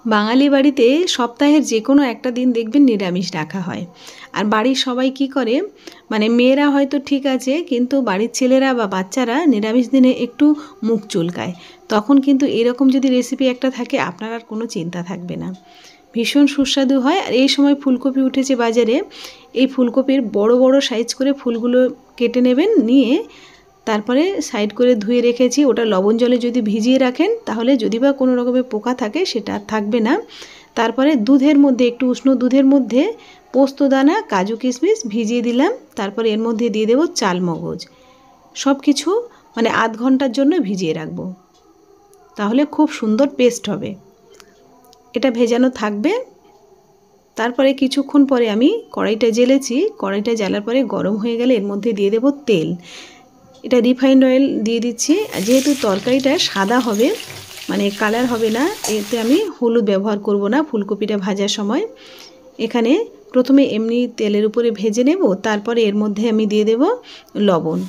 বাঙালি বাড়িতে সপ্তাহের যে কোনো একটা দিন দেখবেন নিরামিষ রাখা হয়। আর বাড়ির সবাই কি করে, মানে মেয়েরা হয়তো ঠিক আছে, কিন্তু বাড়ির ছেলেরা বা বাচ্চারা নিরামিষ দিনে একটু মুখ চুলকায়। তখন কিন্তু এরকম যদি রেসিপি একটা থাকে, আপনার আর কোনো চিন্তা থাকবে না। ভীষণ সুস্বাদু হয়। আর এই সময় ফুলকপি উঠেছে বাজারে, এই ফুলকপির বড় বড় সাইজ করে ফুলগুলো কেটে নেবেন, নিয়ে তারপরে সাইড করে ধুয়ে রেখেছি। ওটা লবণ জলে যদি ভিজিয়ে রাখেন, তাহলে যদি বা কোনো রকমের পোকা থাকে সেটা আর থাকবে না। তারপরে দুধের মধ্যে, একটু উষ্ণ দুধের মধ্যে পোস্তদানা, কাজু কিশমিশ ভিজিয়ে দিলাম। তারপরে এর মধ্যে দিয়ে দেবো চালমগজ। সব কিছু মানে আধ ঘন্টার জন্য ভিজিয়ে রাখবো, তাহলে খুব সুন্দর পেস্ট হবে। এটা ভেজানো থাকবে। তারপরে কিছুক্ষণ পরে আমি কড়াইটা জ্বেলেছি। কড়াইটা জ্বালার পরে গরম হয়ে গেলে এর মধ্যে দিয়ে দেবো তেল। এটা রিফাইন্ড অয়েল দিয়ে দিচ্ছি। যেহেতু তরকারিটা সাদা হবে, মানে কালার হবে না, এতে আমি হলুদ ব্যবহার করব না ফুলকপিটা ভাজার সময়। এখানে প্রথমে এমনি তেলের উপরে ভেজে নেব, তারপরে এর মধ্যে আমি দিয়ে দেব লবণ।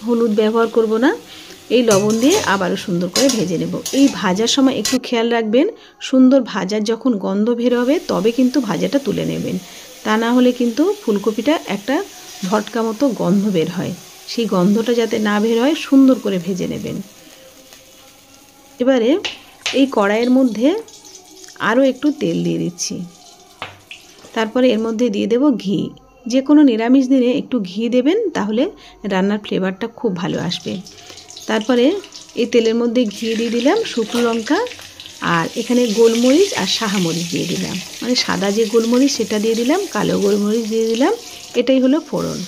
হলুদ ব্যবহার করব না। এই লবণ দিয়ে আবারও সুন্দর করে ভেজে নেব। এই ভাজার সময় একটু খেয়াল রাখবেন, সুন্দর ভাজার যখন গন্ধ বের হবে তবে কিন্তু ভাজাটা তুলে নেবেন। তা না হলে কিন্তু ফুলকপিটা একটা ভটকা মতো গন্ধ বের হয়। সেই গন্ধটা যাতে না বের হয়, সুন্দর করে ভেজে নেবেন। এবারে এই কড়াইয়ের মধ্যে আরও একটু তেল দিয়ে দিচ্ছি। তারপরে এর মধ্যে দিয়ে দেব ঘি। যে কোনো নিরামিষ দিনে একটু ঘি দেবেন, তাহলে রান্নার ফ্লেভারটা খুব ভালো আসবে। তারপরে এই তেলের মধ্যে ঘি দিয়ে দিলাম, শুকনো লঙ্কা, আর এখানে গোলমরিচ আর সাহামরিচ দিয়ে দিলাম। মানে সাদা যে গোলমরিচ সেটা দিয়ে দিলাম, কালো গোলমরিচ দিয়ে দিলাম। এটাই হলো ফোড়ন।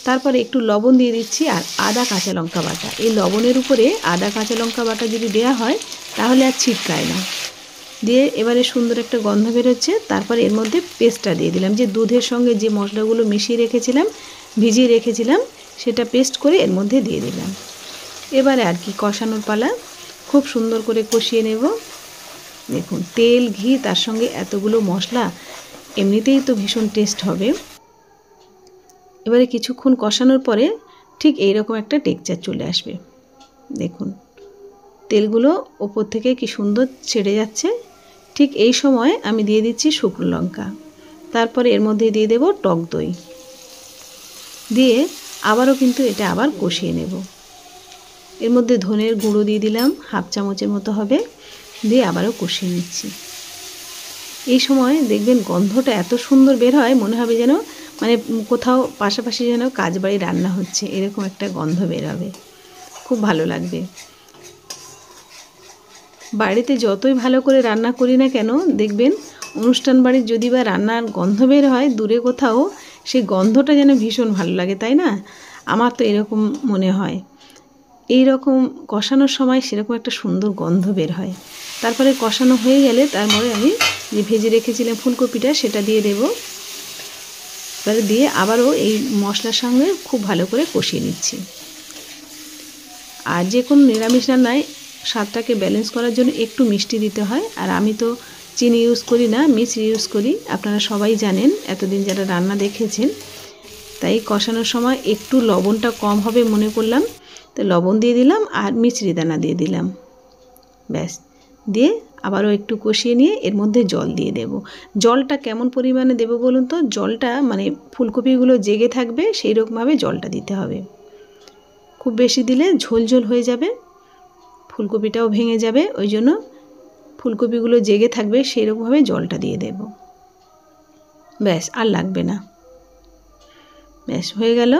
তারপরে একটু লবণ দিয়ে দিচ্ছি আর আদা কাঁচা লঙ্কা বাটা। এই লবণের উপরে আদা কাঁচা লঙ্কা বাটা যদি দেওয়া হয়, তাহলে আর ছিটকায় না। দিয়ে এবারে সুন্দর একটা গন্ধ বেরোচ্ছে। তারপরে এর মধ্যে পেস্টটা দিয়ে দিলাম, যে দুধের সঙ্গে যে মশলাগুলো মিশিয়ে রেখেছিলাম, ভিজিয়ে রেখেছিলাম, সেটা পেস্ট করে এর মধ্যে দিয়ে দিলাম। এবারে আর কি কষানোর পালা। খুব সুন্দর করে কষিয়ে নেব। দেখুন, তেল, ঘি, তার সঙ্গে এতগুলো মশলা, এমনিতেই তো ভীষণ টেস্ট হবে। এবারে কিছুক্ষণ কষানোর পরে ঠিক এইরকম একটা টেক্সচার চলে আসবে। দেখুন, তেলগুলো ওপর থেকে কি সুন্দর ছেড়ে যাচ্ছে। ঠিক এই সময় আমি দিয়ে দিচ্ছি শুকনো লঙ্কা। তারপরে এর মধ্যে দিয়ে দেব টক দই, দিয়ে আবারও কিন্তু এটা আবার কষিয়ে নেব। এর মধ্যে ধনের গুঁড়ো দিয়ে দিলাম, হাফ চামচের মতো হবে, দিয়ে আবারও কষিয়ে নিচ্ছি। এই সময় দেখবেন গন্ধটা এত সুন্দর বের হয়, মনে হবে যেন মানে কোথাও পাশাপাশি যেন কাজবাড়ি রান্না হচ্ছে, এরকম একটা গন্ধ বের হবে। খুব ভালো লাগবে। বাড়িতে যতই ভালো করে রান্না করি না কেন, দেখবেন অনুষ্ঠান বাড়ির যদি বা রান্নার গন্ধ বের হয় দূরে কোথাও, সেই গন্ধটা যেন ভীষণ ভালো লাগে, তাই না? আমার তো এরকম মনে হয়। এই রকম কষানোর সময় সেরকম একটা সুন্দর গন্ধ বের হয়। তারপরে কষানো হয়ে গেলে তারপরে আমি যে ভেজে রেখেছিলাম ফুলকপিটা, সেটা দিয়ে দেব। এবারে দিয়ে আবারও এই মশলার সঙ্গে খুব ভালো করে কষিয়ে নিচ্ছি। আর যে কোনো নিরামিষ রান্নায় স্বাদটাকে ব্যালেন্স করার জন্য একটু মিষ্টি দিতে হয়। আর আমি তো চিনি ইউজ করি না, মিষ্টি ইউজ করি, আপনারা সবাই জানেন এতদিন যারা রান্না দেখেছেন। তাই কষানোর সময় একটু লবণটা কম হবে মনে করলাম, তো লবণ দিয়ে দিলাম আর মিছরি দানা দিয়ে দিলাম। ব্যাস, দিয়ে আবারও একটু কষিয়ে নিয়ে এর মধ্যে জল দিয়ে দেব। জলটা কেমন পরিমাণে দেব বলুন তো? জলটা মানে ফুলকপিগুলো জেগে থাকবে সেই রকমভাবে জলটা দিতে হবে। খুব বেশি দিলে ঝোল ঝোল হয়ে যাবে, ফুলকপিটাও ভেঙে যাবে। ওই জন্য ফুলকপিগুলো জেগে থাকবে সেই রকমভাবে জলটা দিয়ে দেব। ব্যাস, আর লাগবে না। ব্যাস, হয়ে গেল।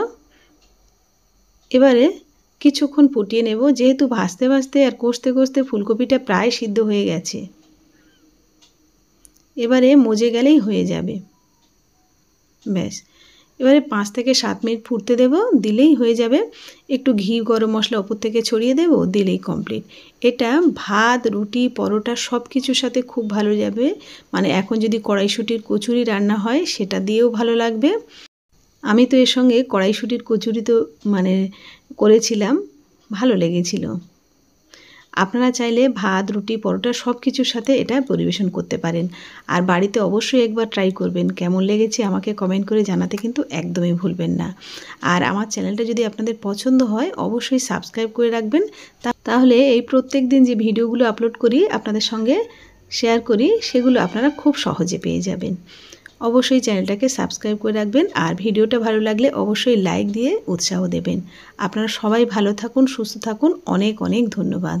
এবারে কিছুক্ষণ ফুটিয়ে নেব। যেহেতু ভাজতে ভাজতে আর কষতে কষতে ফুলকপিটা প্রায় সিদ্ধ হয়ে গেছে, এবারে মজে গেলেই হয়ে যাবে। ব্যাস, এবারে 5 থেকে 7 মিনিট ফুটতে দেব, দিলেই হয়ে যাবে। একটু ঘি, গরম মশলা ওপর থেকে ছড়িয়ে দেব, দিলেই কমপ্লিট। এটা ভাত, রুটি, পরোটা সব কিছুর সাথে খুব ভালো যাবে। মানে এখন যদি কড়াইশুঁটির কচুরি রান্না হয়, সেটা দিয়েও ভালো লাগবে। আমি তো এর সঙ্গে কড়াইশুঁটির কচুরি তো মানে করেছিলাম, ভালো লেগেছিল। আপনারা চাইলে ভাত, রুটি, পরোটা সব কিছুর সাথে এটা পরিবেশন করতে পারেন। আর বাড়িতে অবশ্যই একবার ট্রাই করবেন। কেমন লেগেছে আমাকে কমেন্ট করে জানাতে কিন্তু একদমই ভুলবেন না। আর আমার চ্যানেলটা যদি আপনাদের পছন্দ হয়, অবশ্যই সাবস্ক্রাইব করে রাখবেন। তাহলে এই প্রত্যেক দিন যে ভিডিওগুলো আপলোড করি আপনাদের সঙ্গে শেয়ার করি সেগুলো আপনারা খুব সহজে পেয়ে যাবেন। অবশ্যই চ্যানেলটাকে সাবস্ক্রাইব করে রাখবেন, আর ভিডিওটা ভালো লাগলে অবশ্যই লাইক দিয়ে উৎসাহ দেবেন। আপনারা সবাই ভালো থাকুন, সুস্থ থাকুন। অনেক অনেক ধন্যবাদ।